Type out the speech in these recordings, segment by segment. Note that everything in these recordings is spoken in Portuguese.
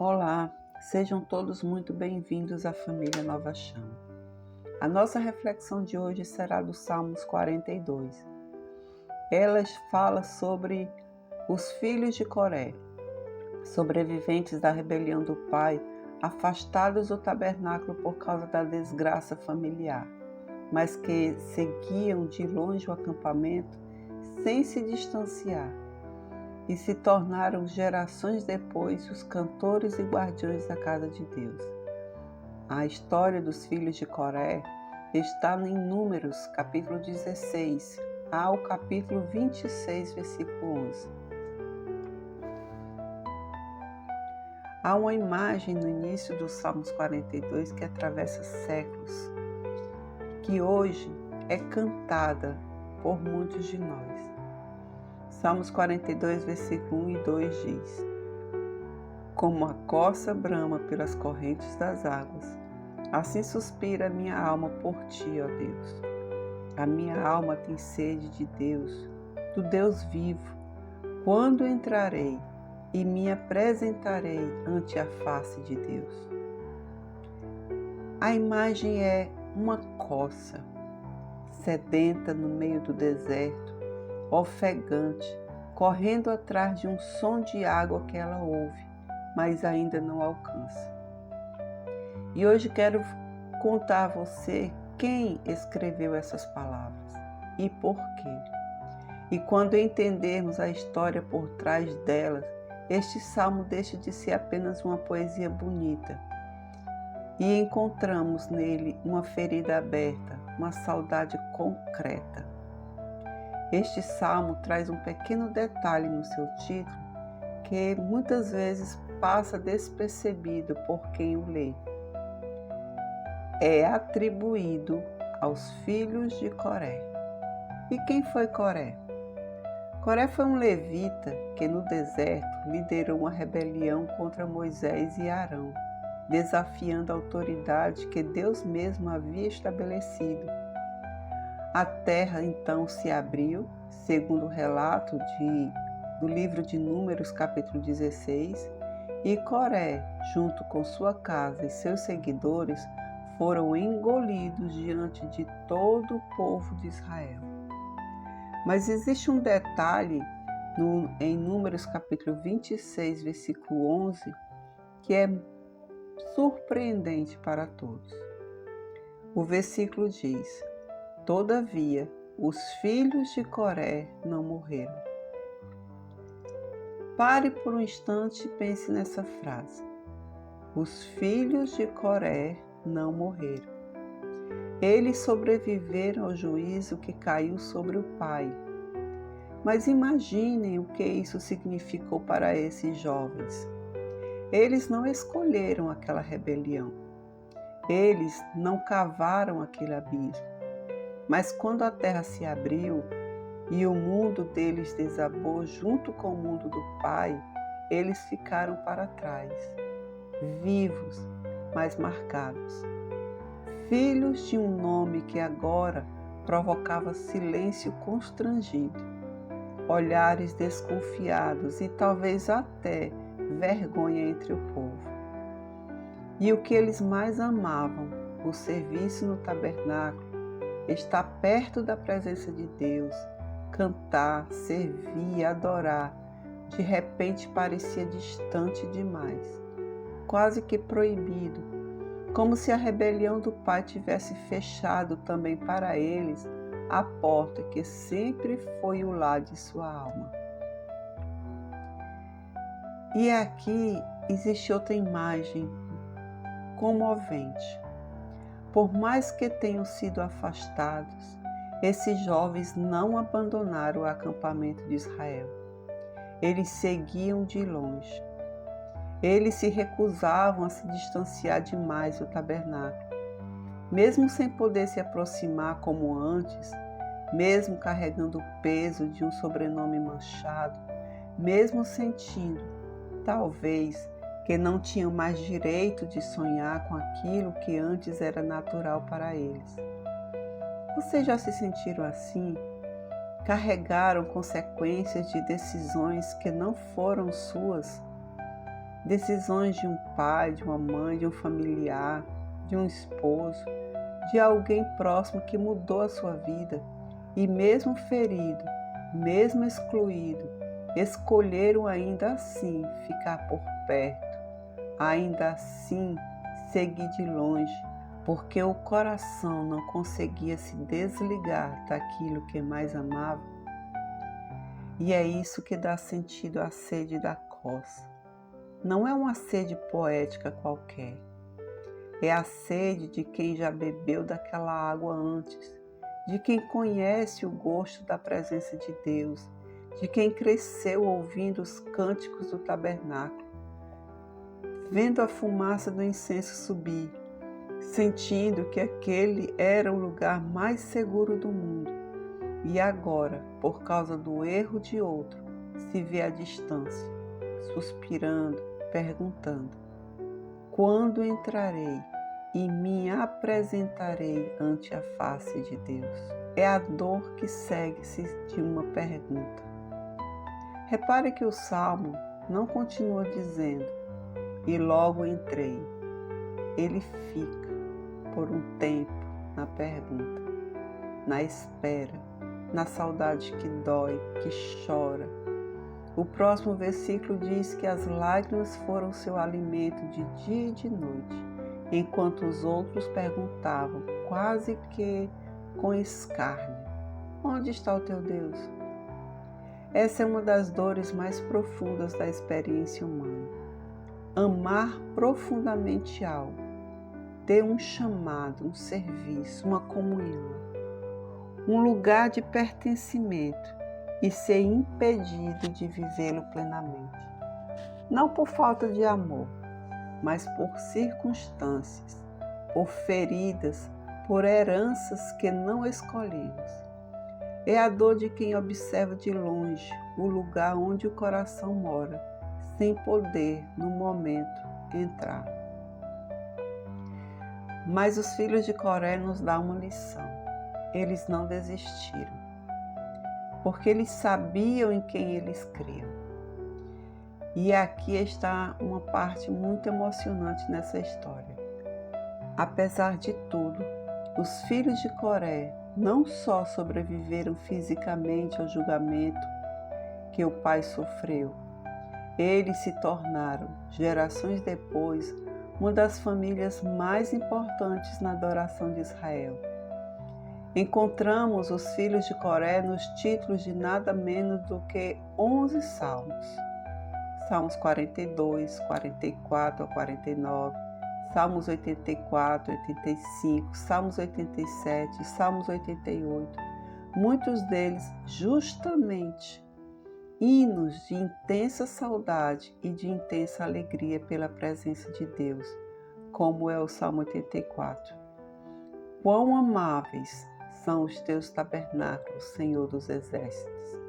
Olá, sejam todos muito bem-vindos à família Nova Chama. A nossa reflexão de hoje será do Salmos 42. Ela fala sobre os filhos de Coré, sobreviventes da rebelião do pai, afastados do tabernáculo por causa da desgraça familiar, mas que seguiam de longe o acampamento sem se distanciar, e se tornaram gerações depois os cantores e guardiões da casa de Deus. A história dos filhos de Coré está em Números, capítulo 16, ao capítulo 26, versículo 11. Há uma imagem no início do Salmos 42 que atravessa séculos, que hoje é cantada por muitos de nós. Salmos 42, versículo 1 e 2 diz: Como a corça brama pelas correntes das águas, assim suspira a minha alma por ti, ó Deus. A minha alma tem sede de Deus, do Deus vivo. Quando entrarei e me apresentarei ante a face de Deus? A imagem é uma corça, sedenta no meio do deserto, ofegante, correndo atrás de um som de água que ela ouve, mas ainda não alcança. E hoje quero contar a você quem escreveu essas palavras e por quê. E quando entendermos a história por trás delas, este salmo deixa de ser apenas uma poesia bonita e encontramos nele uma ferida aberta, uma saudade concreta. Este salmo traz um pequeno detalhe no seu título que muitas vezes passa despercebido por quem o lê. É atribuído aos filhos de Coré. E quem foi Coré? Coré foi um levita que no deserto liderou uma rebelião contra Moisés e Arão, desafiando a autoridade que Deus mesmo havia estabelecido. A terra então se abriu, segundo o relato do livro de Números, capítulo 16, e Coré, junto com sua casa e seus seguidores, foram engolidos diante de todo o povo de Israel. Mas existe um detalhe em Números, capítulo 26, versículo 11, que é surpreendente para todos. O versículo diz: Todavia, os filhos de Coré não morreram. Pare por um instante e pense nessa frase. Os filhos de Coré não morreram. Eles sobreviveram ao juízo que caiu sobre o pai. Mas imaginem o que isso significou para esses jovens. Eles não escolheram aquela rebelião. Eles não cavaram aquele abismo. Mas quando a terra se abriu e o mundo deles desabou junto com o mundo do Pai, eles ficaram para trás, vivos, mas marcados. Filhos de um nome que agora provocava silêncio constrangido, olhares desconfiados e talvez até vergonha entre o povo. E o que eles mais amavam, o serviço no tabernáculo, estar perto da presença de Deus, cantar, servir, adorar, de repente parecia distante demais, quase que proibido, como se a rebelião do pai tivesse fechado também para eles a porta que sempre foi o lar de sua alma. E aqui existe outra imagem comovente. Por mais que tenham sido afastados, esses jovens não abandonaram o acampamento de Israel. Eles seguiam de longe. Eles se recusavam a se distanciar demais do tabernáculo. Mesmo sem poder se aproximar como antes, mesmo carregando o peso de um sobrenome manchado, mesmo sentindo, talvez, que não tinham mais direito de sonhar com aquilo que antes era natural para eles. Vocês já se sentiram assim? Carregaram consequências de decisões que não foram suas? decisões de um pai, de uma mãe, de um familiar, de um esposo, de alguém próximo que mudou a sua vida e mesmo ferido, mesmo excluído, escolheram ainda assim ficar por perto, ainda assim seguir de longe, porque o coração não conseguia se desligar daquilo que mais amava. E é isso que dá sentido à sede da coça. Não é uma sede poética qualquer. É a sede de quem já bebeu daquela água antes, de quem conhece o gosto da presença de Deus, de quem cresceu ouvindo os cânticos do tabernáculo, vendo a fumaça do incenso subir, sentindo que aquele era o lugar mais seguro do mundo. E agora, por causa do erro de outro, se vê à distância, suspirando, perguntando: quando entrarei e me apresentarei ante a face de Deus? É a dor que segue-se de uma pergunta. Repare que o Salmo não continua dizendo: e logo entrei. Ele fica por um tempo na pergunta, na espera, na saudade que dói, que chora. O próximo versículo diz que as lágrimas foram seu alimento de dia e de noite, enquanto os outros perguntavam, quase que com escárnio: onde está o teu Deus? Essa é uma das dores mais profundas da experiência humana. Amar profundamente algo, ter um chamado, um serviço, uma comunhão, um lugar de pertencimento e ser impedido de vivê-lo plenamente. Não por falta de amor, mas por circunstâncias, por feridas, por heranças que não escolhemos. É a dor de quem observa de longe o lugar onde o coração mora, sem poder, no momento, entrar. Mas os filhos de Coré nos dão uma lição. Eles não desistiram, porque eles sabiam em quem eles criam. E aqui está uma parte muito emocionante nessa história. Apesar de tudo, os filhos de Coré não só sobreviveram fisicamente ao julgamento que o pai sofreu, eles se tornaram, gerações depois, uma das famílias mais importantes na adoração de Israel. Encontramos os filhos de Coré nos títulos de nada menos do que 11 salmos. Salmos 42, 44 a 49, Salmos 84, 85, Salmos 87, Salmos 88. Muitos deles justamente hinos de intensa saudade e de intensa alegria pela presença de Deus, como é o Salmo 84. Quão amáveis são os teus tabernáculos, Senhor dos exércitos.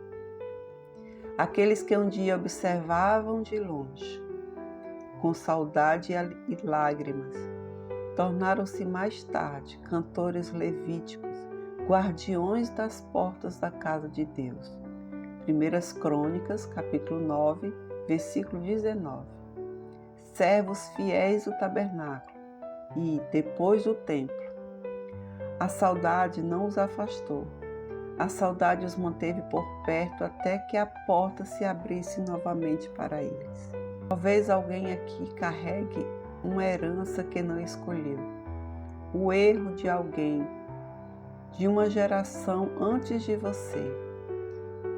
Aqueles que um dia observavam de longe, com saudade e lágrimas, tornaram-se mais tarde cantores levíticos, guardiões das portas da casa de Deus. 1 Crônicas, capítulo 9, versículo 19. Servos fiéis do tabernáculo e, depois do templo, a saudade não os afastou. A saudade os manteve por perto até que a porta se abrisse novamente para eles. Talvez alguém aqui carregue uma herança que não escolheu. O erro de alguém, de uma geração antes de você.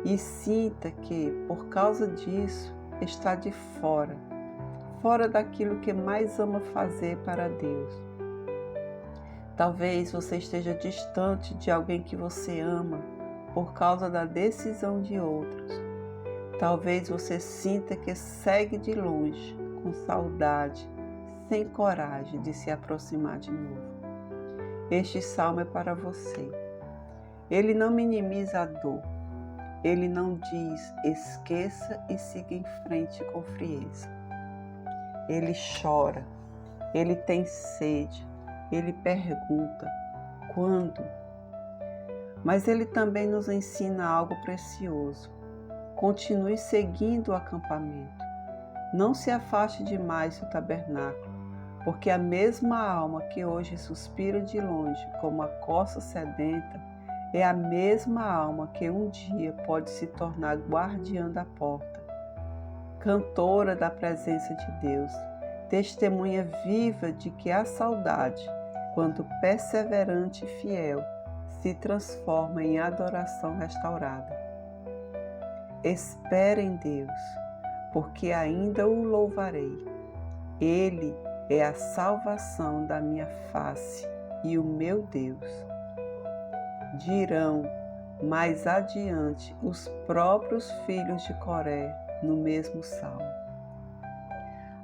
E sinta que, por causa disso, está de fora daquilo que mais ama fazer para Deus. Talvez você esteja distante de alguém que você ama por causa da decisão de outros. Talvez você sinta que segue de longe, com saudade, sem coragem de se aproximar de novo. Este salmo é para você. Ele não minimiza a dor. Ele não diz, esqueça e siga em frente com frieza. Ele chora, ele tem sede, ele pergunta, quando? Mas ele também nos ensina algo precioso. Continue seguindo o acampamento. Não se afaste demais do tabernáculo, porque a mesma alma que hoje suspira de longe, como a corça sedenta, é a mesma alma que um dia pode se tornar guardiã da porta, cantora da presença de Deus, testemunha viva de que a saudade, quando perseverante e fiel, se transforma em adoração restaurada. Espere em Deus, porque ainda o louvarei. Ele é a salvação da minha face e o meu Deus. Dirão mais adiante os próprios filhos de Coré no mesmo salmo.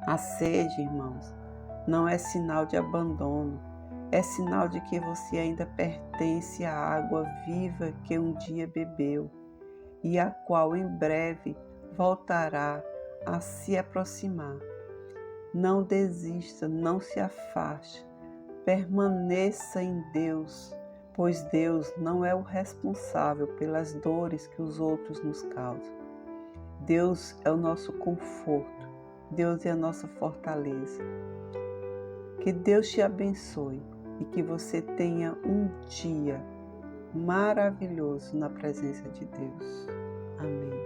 A sede, irmãos, não é sinal de abandono, é sinal de que você ainda pertence à água viva que um dia bebeu e a qual em breve voltará a se aproximar. Não desista, não se afaste, permaneça em Deus, pois Deus não é o responsável pelas dores que os outros nos causam. Deus é o nosso conforto, Deus é a nossa fortaleza. Que Deus te abençoe e que você tenha um dia maravilhoso na presença de Deus. Amém.